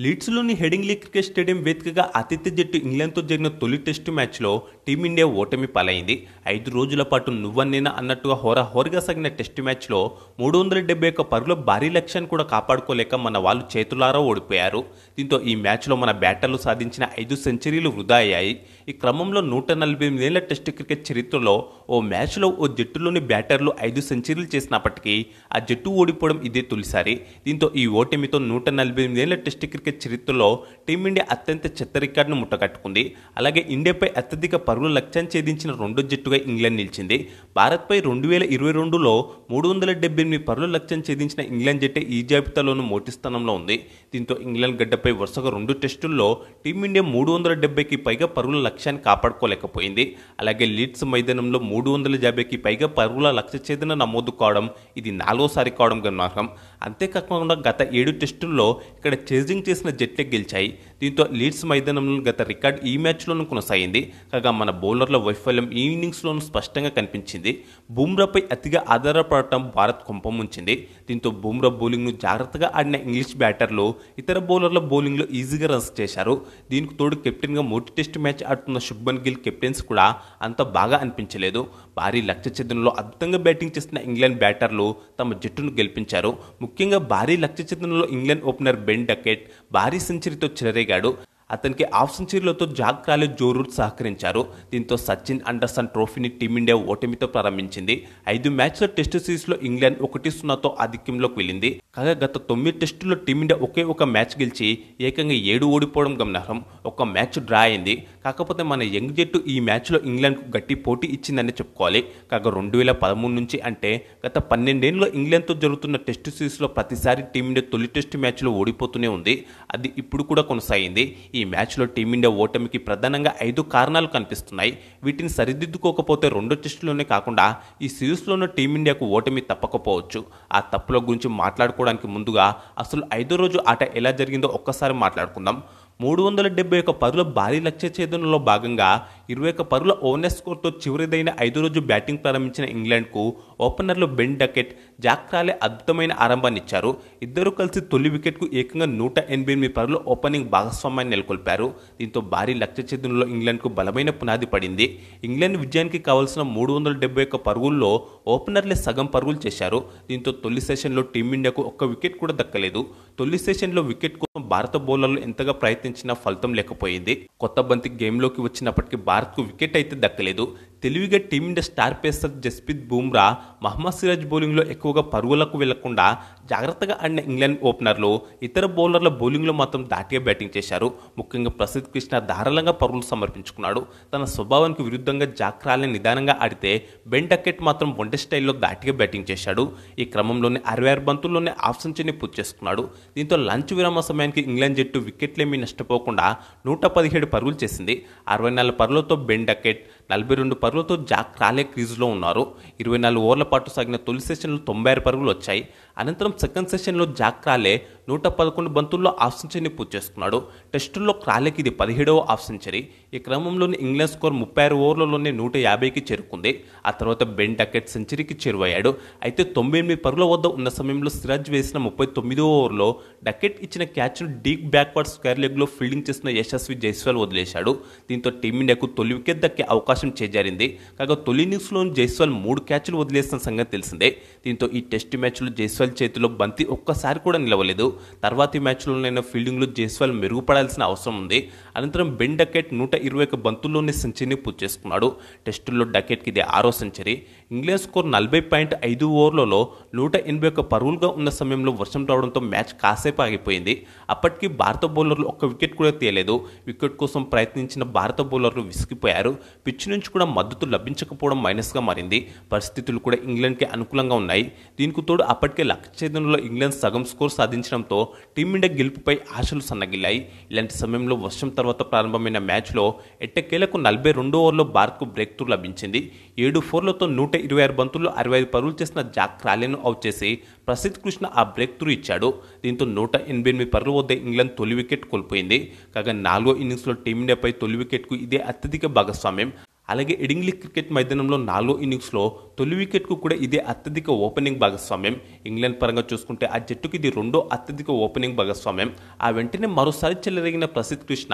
లీడ్స్లోని Headingley cricket stadium వేదికగా ఆతిథ్య జట్టు ఇంగ్లాండ్తో జరిగిన తొలి టెస్టు మ్యాచ్లో టీమిండియా ఓటమి పాలైంది. 5 రోజుల పాటు నువ్వన్నేనా అన్నట్టుగా హోరాహోరీగా సాగిన టెస్టు మ్యాచ్లో 371 పరుగుల భారీ లక్ష్యాన్ని కూడా కాపాడుకోలేక మన వాళ్ళు చేతులారా ఓడిపోయారు. దీంతో ఈ మ్యాచ్లో మన బ్యాటర్లు సాధించిన 5 సెంచరీలు వృధా అయ్యాయి. ఈ క్రమంలో 148 ఏళ్ల టెస్టు క్రికెట్ చరిత్రలో ఓ మ్యాచ్లో ఓ జట్టులోని బ్యాటర్లు 5 సెంచరీలు చేసినప్పటికీ ఆ జట్టు ఓడిపోవడం ఇదే తొలిసారి. దీంతో ఈ ఓటమితో 148 ఏళ్ల టెస్టు క్రికెట్ చరిత్రలో టీమిండియా అత్యంత చెత్త రికార్డును ముట్టగట్టుకుంది. అలాగే ఇండియాపై అత్యధిక పరుగుల లక్ష్యాన్ని ఛేదించిన రెండో జట్టుగా ఇంగ్లాండ్ నిలిచింది. భారత్పై 2022లో 378 పరుగుల లక్ష్యాన్ని ఛేదించిన ఇంగ్లాండ్ జట్టే ఈ జాబితాలోనూ మొదటి స్థానంలో ఉంది. దీంతో ఇంగ్లాండ్ గడ్డపై వరుసగా 2 టెస్టుల్లో టీమిండియా 370కి పైగా పరుగుల లక్ష్యాన్ని కాపాడుకోలేకపోయింది. అలాగే లీడ్స్ మైదానంలో 350కి పైగా పరుగుల లక్ష్య ఛేదన నమోదు కావడం ఇది 4వసారి కావడం గమనార్హం. అంతేకాకుండా గత 7 టెస్టుల్లో ఇక్కడ చేజింగ్ చేసిన జట్లే గెలిచాయి. దీంతో లీడ్స్ మైదానంలో గత రికార్డు ఈ మ్యాచ్లోనూ కొనసాగింది. కాగా మన బౌలర్ల వైఫల్యం ఈ ఇన్నింగ్స్లోనూ స్పష్టంగా కనిపించింది. బుమ్రాపై అతిగా ఆధారపడటం భారత్ కొంపముంచింది. దీంతో బుమ్రా బౌలింగ్ను జాగ్రత్తగా ఆడిన ఇంగ్లీష్ బ్యాటర్లు ఇతర బౌలర్ల బౌలింగ్లో ఈజీగా రన్స్ చేశారు. దీనికి తోడు కెప్టెన్గా మొదటి టెస్ట్ మ్యాచ్ ఆడుతున్న శుభ్మన్ గిల్ కెప్టెన్స్ కూడా అంత బాగా అనిపించలేదు. భారీ లక్ష్య ఛేదనలో అద్భుతంగా బ్యాటింగ్ చేసిన ఇంగ్లాండ్ బ్యాటర్లు తమ జట్టును గెలిపించారు. ముఖ్యంగా భారీ లక్ష్య ఛేదనలో ఇంగ్లాండ్ ఓపెనర్ బెన్ డకెట్ భారీ సెంచరీతో చెలరేగాడు. అతనికి హాఫ్ సెంచరీలతో జాక్ క్రాలే జో రూట్ సహకరించారు. దీంతో సచిన్ అండర్సన్ ట్రోఫీని టీమిండియా ఓటమితో ప్రారంభించింది. 5 మ్యాచ్ల టెస్టు సిరీస్లో ఇంగ్లాండ్ 1-0తో ఆధిక్యంలోకి వెళ్ళింది. కాగా గత 9 టెస్టుల్లో టీమిండియా ఒకే ఒక మ్యాచ్ గెలిచి ఏకంగా 7 ఓడిపోవడం గమనార్హం. ఒక మ్యాచ్ డ్రా అయింది. కాకపోతే మన యంగ్ జట్టు ఈ మ్యాచ్లో ఇంగ్లాండ్కు గట్టి పోటీ ఇచ్చిందని చెప్పుకోవాలి. కాగా 2013 నుంచి అంటే గత 12 ఏళ్లలో ఇంగ్లాండ్తో జరుగుతున్న టెస్టు సిరీస్లో ప్రతిసారి టీమిండియా తొలి టెస్టు మ్యాచ్లో ఓడిపోతూనే ఉంది. అది ఇప్పుడు కూడా కొనసాగింది. ఈ మ్యాచ్లో టీమిండియా ఓటమికి ప్రధానంగా 5 కారణాలు కనిపిస్తున్నాయి. వీటిని సరిదిద్దుకోకపోతే 2 టెస్టుల్లోనే కాకుండా ఈ సిరీస్లోనూ టీమిండియాకు ఓటమి తప్పకపోవచ్చు. ఆ తప్పుల గురించి మాట్లాడుకోవడానికి ముందుగా అసలు 5వ రోజు ఆట ఎలా జరిగిందో ఒక్కసారి మాట్లాడుకుందాం. 371 పరుగుల భారీ లక్ష్య ఛేదనలో భాగంగా 21 పరుగుల ఓవర్నెస్ స్కోర్తో చివరిదైన 5వ రోజు బ్యాటింగ్ ప్రారంభించిన ఇంగ్లాండ్కు ఓపెనర్లు బెన్ డకెట్, జాక్ క్రాలే అద్భుతమైన ఆరంభాన్నిచ్చారు. ఇద్దరూ కలిసి తొలి వికెట్కు ఏకంగా 188 పరుగుల ఓపెనింగ్ భాగస్వామ్యాన్ని నెలకొల్పారు. దీంతో భారీ లక్ష్య ఛేదనలో ఇంగ్లాండ్కు బలమైన పునాది పడింది. ఇంగ్లాండ్ విజయానికి కావాల్సిన 371 పరుగుల్లో ఓపెనర్లే సగం పరుగులు చేశారు. దీంతో తొలి సెషన్లో టీమిండియాకు ఒక్క వికెట్ కూడా దక్కలేదు. తొలి సెషన్లో వికెట్ కోసం భారత బౌలర్లు ఎంతగా ప్రయత్నించినా ఫలితం లేకపోయింది. కొత్త బంతి గేమ్లోకి వచ్చినప్పటికీ భారత్కు వికెట్ అయితే దక్కలేదు. తెలివిగా team India star pacer Jasprit Bumrah, Mohammed Siraj బౌలింగ్లో ఎక్కువగా పరుగులకు వెళ్లకుండా జాగ్రత్తగా ఆడిన ఇంగ్లాండ్ ఓపెనర్లు ఇతర బౌలర్ల బౌలింగ్లో మాత్రం ధాటిగా బ్యాటింగ్ చేశారు. ముఖ్యంగా ప్రసిద్ధ్ కృష్ణ ధారాళంగా పరుగులు సమర్పించుకున్నాడు. తన స్వభావానికి విరుద్ధంగా జాక్ క్రాలే నిదానంగా ఆడితే బెన్ డకెట్ మాత్రం వన్డే స్టైల్లో ధాటిగా బ్యాటింగ్ చేశాడు. ఈ క్రమంలోనే 66 బంతుల్లోనే హాఫ్ సెంచరీని పూర్తి చేసుకున్నాడు. దీంతో లంచ్ విరామ సమయానికి ఇంగ్లాండ్ జట్టు వికెట్లేమీ నష్టపోకుండా 117 పరుగులు చేసింది. 64 పరుగులతో బెన్ డకెట్, 42 పరుగులతో జాక్ క్రాలే క్రీజులో ఉన్నారు. 24 ఓవర్ల పాటు సాగిన తొలి సెషన్లో 96 పరుగులు వచ్చాయి. అనంతరం సెకండ్ సెషన్లో జాక్ క్రాలే 111 బంతుల్లో హాఫ్ సెంచరీని పూర్తి చేసుకున్నాడు. టెస్టుల్లో క్రాలేకి ఇది 17వ హాఫ్ సెంచరీ. ఈ క్రమంలోనే ఇంగ్లాండ్ స్కోర్ 36 ఓవర్లలోనే 150కి చేరుకుంది. ఆ తర్వాత బెన్ డకెట్ సెంచరీకి చేరువయ్యాడు. అయితే 98 పరుగుల వద్ద ఉన్న సమయంలో సిరాజ్ వేసిన 39వ ఓవర్లో డకెట్ ఇచ్చిన క్యాచ్ను డీప్ బ్యాక్వర్డ్ స్క్వేర్ లెగ్లో ఫీల్డింగ్ చేసిన యశస్వి జైస్వాల్ వదిలేశాడు. దీంతో టీమిండియాకు తొలి వికెట్ దక్కే అవకాశం చేజారింది. కాగా తొలి ఇన్నింగ్స్లోని జైస్వాల్ 3 క్యాచ్లు వదిలేసిన సంగతి తెలిసిందే. దీంతో ఈ టెస్ట్ మ్యాచ్లో జైస్వాల్ చేతిలో బంతి ఒక్కసారి కూడా నిలవలేదు. తర్వాతి మ్యాచ్లోనైనా ఫీల్డింగ్లో జైస్వాల్ మెరుగుపడాల్సిన అవసరం ఉంది. అనంతరం బెన్ డకెట్ 121 బంతుల్లోనే సెంచరీని పూర్తి చేసుకున్నాడు. టెస్టుల్లో డకెట్కి ఇది 6వ సెంచరీ. ఇంగ్లాండ్ స్కోర్ 40.5 ఓవర్లలో 181 పరుగులుగా ఉన్న సమయంలో వర్షం రావడంతో మ్యాచ్ కాసేపు ఆగిపోయింది. అప్పటికి భారత బౌలర్లు ఒక్క వికెట్ కూడా తీయలేదు. వికెట్ కోసం ప్రయత్నించిన భారత బౌలర్లు విసిగిపోయారు. పిచ్ నుంచి కూడా మద్దతు లభించకపోవడం మైనస్గా మారింది. పరిస్థితులు కూడా ఇంగ్లాండ్కి అనుకూలంగా ఉన్నాయి. దీనికి తోడు అప్పటికే లక్ష్య ఛేదనలో ఇంగ్లాండ్ సగం స్కోర్ సాధించడంతో టీమిండియా గెలుపుపై ఆశలు సన్నగిల్లాయి. ఇలాంటి సమయంలో వర్షం తర్వాత ప్రారంభమైన మ్యాచ్లో ఎట్టకేలకు 42 ఓవర్లో భారత్కు బ్రేక్ త్రూ లభించింది. 7 ఫోర్లతో 126 బంతుల్లో 65 పరుగులు చేసిన జాక్ క్రాలేను అవుట్ చేసి ప్రసిద్ధ్ కృష్ణ ఆ బ్రేక్ త్రూ ఇచ్చాడు. దీంతో 188 పరుగుల వద్ద ఇంగ్లాండ్ తొలి వికెట్ కోల్పోయింది. కాగా 4వ ఇన్నింగ్స్లో టీమిండియాపై తొలి వికెట్కు ఇదే అత్యధిక భాగస్వామ్యం. అలాగే ఎడింగ్లీ క్రికెట్ మైదానంలో 4వ ఇన్నింగ్స్లో తొలి వికెట్కు కూడా ఇదే అత్యధిక ఓపెనింగ్ భాగస్వామ్యం. ఇంగ్లాండ్ పరంగా చూసుకుంటే ఆ జట్టుకు ఇది రెండో అత్యధిక ఓపెనింగ్ భాగస్వామ్యం. ఆ వెంటనే మరోసారి చెలరేగిన ప్రసిద్ధ్ కృష్ణ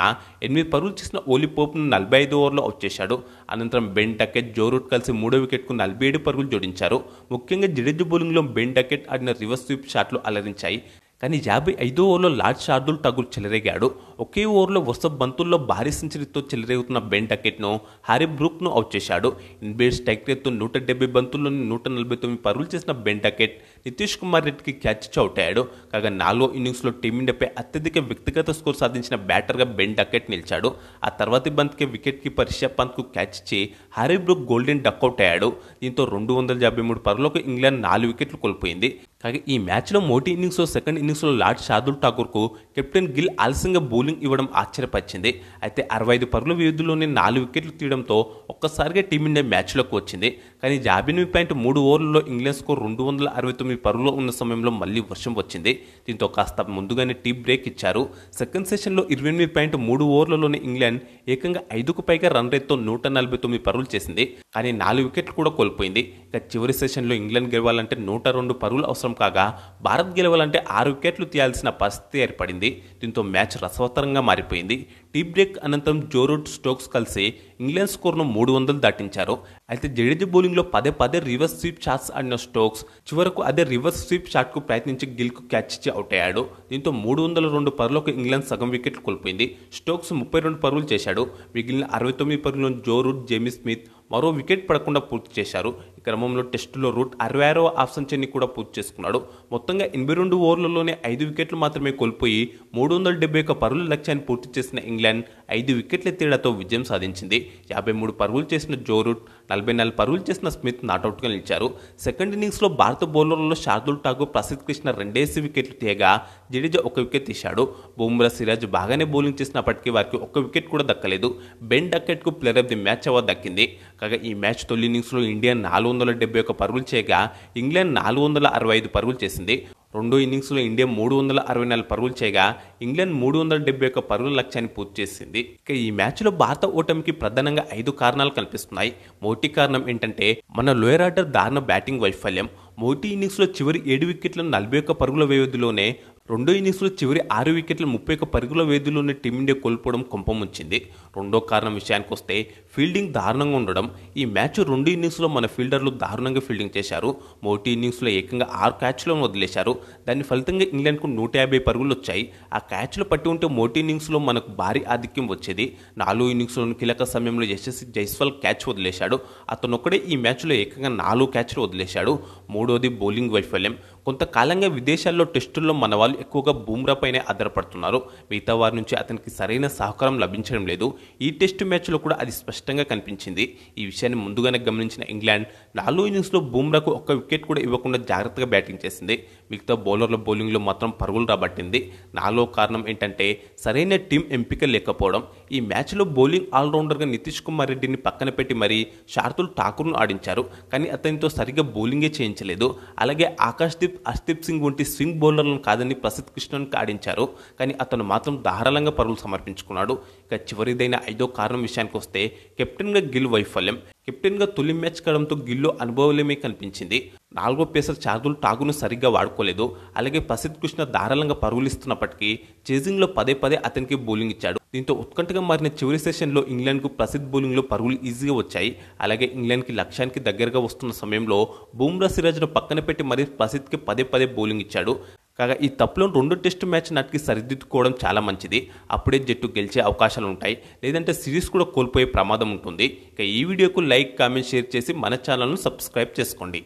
8 పరుగులు చేసిన ఓలీ పోప్ను 45 ఓవర్లో అవుట్ చేశాడు. అనంతరం బెన్ డకెట్, జో రూట్ కలిసి 3వ వికెట్కు 47 పరుగులు జోడించారు. ముఖ్యంగా జడేజా బౌలింగ్లో బెన్ డకెట్ ఆడిన రివర్స్ స్వీప్ షాట్లు అలరించాయి. కానీ 55వ ఓవర్లో లార్డ్ శార్దుల్ ఠాకూర్ చెలరేగాడు. ఒకే ఓవర్లో వరుస బంతుల్లో భారీ సెంచరీతో చెలరేగుతున్న బెన్ డకెట్ను హ్యారీ బ్రూక్ను అవుట్ చేశాడు. 80 స్ట్రైక్ రేట్తో 170 బంతుల్లోని 149 పరుగులు చేసిన బెన్ డకెట్ నితీష్ కుమార్ రెడ్డికి క్యాచ్ ఇచ్చి అవుట్ అయ్యాడు. కాగా 4వ ఇన్నింగ్స్లో టీమిండియాపై అత్యధిక వ్యక్తిగత స్కోర్ సాధించిన బ్యాటర్గా బెన్ డకెట్ నిలిచాడు. ఆ తర్వాతి బంత్కే వికెట్ కీపర్ రిషబ్ పంత్కు క్యాచ్ ఇచ్చి హ్యారీ బ్రూక్ గోల్డెన్ డక్అవుట్ అయ్యాడు. దీంతో 253 పరుగులకు ఇంగ్లాండ్ 4 వికెట్లు కోల్పోయింది. కాగా ఈ మ్యాచ్లో మొదటి ఇన్నింగ్స్లో సెకండ్ ఇన్నింగ్స్లో లార్డ్ శార్దుల్ ఠాకూర్కు కెప్టెన్ గిల్ ఆలస్యంగా బౌలింగ్ ఇవ్వడం ఆశ్చర్యపరిచింది. అయితే 65 పరుగుల వ్యవధిలోనే 4 వికెట్లు తీయడంతో ఒక్కసారిగా టీమిండియా మ్యాచ్లోకి వచ్చింది. కానీ 58.3 ఓవర్లలో ఇంగ్లాండ్ స్కోర్ 269 పరుగులు ఉన్న సమయంలో మళ్లీ వర్షం వచ్చింది. దీంతో కాస్త ముందుగానే టీ బ్రేక్ ఇచ్చారు. సెకండ్ సెషన్లో 28.3 ఓవర్లలోనే ఇంగ్లాండ్ ఏకంగా 5కు పైగా రన్ రేట్తో 149 పరుగులు చేసింది. కానీ 4 వికెట్లు కూడా కోల్పోయింది. ఇక చివరి సెషన్లో ఇంగ్లాండ్ గెలవాలంటే 102 పరుగులు అవసరం కాగా భారత్ గెలవాలంటే 6 వికెట్లు తీయాల్సిన పరిస్థితి ఏర్పడింది. దీంతో మ్యాచ్ రసవత్తరంగా మారిపోయింది. టీ బ్రేక్ అనంతరం జో రూట్, స్టోక్స్ కలిసి ఇంగ్లాండ్ స్కోర్ను 300 దాటించారు. అయితే జడేజా బౌలింగ్లో పదే రివర్స్ స్వీప్ షాట్స్ ఆడిన స్టోక్స్ చివరకు అదే రివర్స్ స్వీప్ షాట్కు ప్రయత్నించి గిల్కు క్యాచ్ ఇచ్చి అవుట్ అయ్యాడు. దీంతో 302 పరుగులకు ఇంగ్లాండ్ సగం వికెట్లు కోల్పోయింది. స్టోక్స్ 32 పరుగులు చేశాడు. మిగిలిన 69 పరుగులను జో రూట్, జేమీ స్మిత్ మరో వికెట్ పడకుండా పూర్తి చేశారు. ఈ క్రమంలో టెస్టులో రూట్ 66వ హాఫ్ సెంచరీని కూడా పూర్తి చేసుకున్నాడు. మొత్తంగా 82 ఓవర్లలోనే 5 వికెట్లు మాత్రమే కోల్పోయి 371 పరుగుల లక్ష్యాన్ని పూర్తి చేసిన ఇంగ్లాండ్ 5 వికెట్ల తేడాతో విజయం సాధించింది. 53 పరుగులు చేసిన జో రూట్, 44 పరుగులు చేసిన స్మిత్ నాటౌట్గా నిలిచారు. సెకండ్ ఇన్నింగ్స్లో భారత బౌలర్లలో శార్దుల్ ఠాకూర్, ప్రసిద్ధ్ కృష్ణ రెండేసి వికెట్లు తీయగా జడేజా 1 వికెట్ తీశాడు. బుమ్రా, సిరాజ్ బాగానే బౌలింగ్ చేసినప్పటికీ వారికి 1 వికెట్ కూడా దక్కలేదు. బెన్ డకెట్కు player of the match award దక్కింది. కాగా ఈ మ్యాచ్ తొలి ఇన్నింగ్స్లో ఇండియా 471 పరుగులు చేయగా ఇంగ్లాండ్ 465 పరుగులు చేసింది. రెండో ఇన్నింగ్స్లో ఇండియా 364 పరుగులు చేయగా ఇంగ్లాండ్ 371 పరుగుల లక్ష్యాన్ని పూర్తి చేసింది. ఇక ఈ మ్యాచ్లో భారత ఓటమికి ప్రధానంగా 5 కారణాలు కనిపిస్తున్నాయి. మొదటి కారణం ఏంటంటే మన లోయర్ ఆర్డర్ దారుణ బ్యాటింగ్ వైఫల్యం. మొదటి ఇన్నింగ్స్లో చివరి 7 వికెట్లను 41 పరుగుల వ్యవధిలోనే, రెండో ఇన్నింగ్స్లో చివరి 6 వికెట్ల 31 పరుగుల వ్యవధిలోనే టీమిండియా కోల్పోవడం కొంపముంచింది. రెండో కారణం విషయానికి వస్తే ఫీల్డింగ్ దారుణంగా ఉండడం. ఈ మ్యాచ్ రెండు ఇన్నింగ్స్లో మన ఫీల్డర్లు దారుణంగా ఫీల్డింగ్ చేశారు. మొదటి ఇన్నింగ్స్లో ఏకంగా 6 క్యాచ్లను వదిలేశారు. దాని ఫలితంగా ఇంగ్లాండ్కు 150 పరుగులు వచ్చాయి. ఆ క్యాచ్లు పట్టి ఉంటే మొదటి ఇన్నింగ్స్లో మనకు భారీ ఆధిక్యం వచ్చేది. 4వ ఇన్నింగ్స్లోని కీలక సమయంలో యశస్వి జైస్వాల్ క్యాచ్ వదిలేశాడు. అతనొక్కడే ఈ మ్యాచ్లో ఏకంగా 4 క్యాచ్లు వదిలేశాడు. మూడోది బౌలింగ్ వైఫల్యం. కొంతకాలంగా విదేశాల్లో టెస్టుల్లో మన వాళ్ళు ఎక్కువగా బుమ్రా పైనే ఆధారపడుతున్నారు. మిగతా వారి నుంచి అతనికి సరైన సహకారం లభించడం లేదు. ఈ టెస్టు మ్యాచ్లో కూడా అది స్పష్టంగా కనిపించింది. ఈ విషయాన్ని ముందుగానే గమనించిన ఇంగ్లాండ్ 4వ ఇన్నింగ్స్లో బుమ్రాకు 1 వికెట్ కూడా ఇవ్వకుండా జాగ్రత్తగా బ్యాటింగ్ చేసింది. మిగతా బౌలర్ల బౌలింగ్లో మాత్రం పరుగులు రాబట్టింది. 4వ కారణం ఏంటంటే సరైన టీం ఎంపిక లేకపోవడం. ఈ మ్యాచ్లో బౌలింగ్ ఆల్రౌండర్గా నితీష్ కుమార్ రెడ్డిని పక్కన పెట్టి మరీ శార్దుల్ ఠాకూర్ను ఆడించారు. కానీ అతనితో సరిగ్గా బౌలింగే చేయించలేదు. అలాగే ఆకాశ్దీప్, హర్షదీప్ సింగ్ వంటి స్వింగ్ బౌలర్లను కాదని ప్రసిద్ధ్ కృష్ణన్కి ఆడించారు. కానీ అతను మాత్రం ధారాళంగా పరుగులు సమర్పించుకున్నాడు. ఇక చివరిదైన 5వ కారణం విషయానికి వస్తే కెప్టెన్గా గిల్ వైఫల్యం. కెప్టెన్గా తొలి మ్యాచ్ కావడంతో గిల్లో అనుభవలేమే కనిపించింది. 4వ పేసర్ శార్దుల్ ఠాకూర్ను సరిగ్గా వాడుకోలేదు. అలాగే ప్రసిద్ధ్ కృష్ణ ధారాళంగా పరుగులు ఇస్తున్నప్పటికీ చేజింగ్లో పదే అతనికి బౌలింగ్ ఇచ్చాడు. దీంతో ఉత్కంఠగా మారిన చివరి సెషన్లో ఇంగ్లాండ్కు ప్రసిద్ధ్ బౌలింగ్లో పరుగులు ఈజీగా వచ్చాయి. అలాగే ఇంగ్లాండ్కి లక్ష్యానికి దగ్గరగా వస్తున్న సమయంలో బుమ్రా, సిరాజ్ను పక్కన పెట్టి మరీ ప్రసిద్ధ్కి పదే బౌలింగ్ ఇచ్చాడు. కాగా ఈ తప్పులో 2 టెస్టు మ్యాచ్ నాటికి సరిదిద్దుకోవడం చాలా మంచిది. అప్పుడే జట్టు గెలిచే అవకాశాలు ఉంటాయి. లేదంటే సిరీస్ కూడా కోల్పోయే ప్రమాదం ఉంటుంది. ఇక ఈ వీడియోకు లైక్, కామెంట్, షేర్ చేసి మన ఛానల్ను సబ్స్క్రైబ్ చేసుకోండి.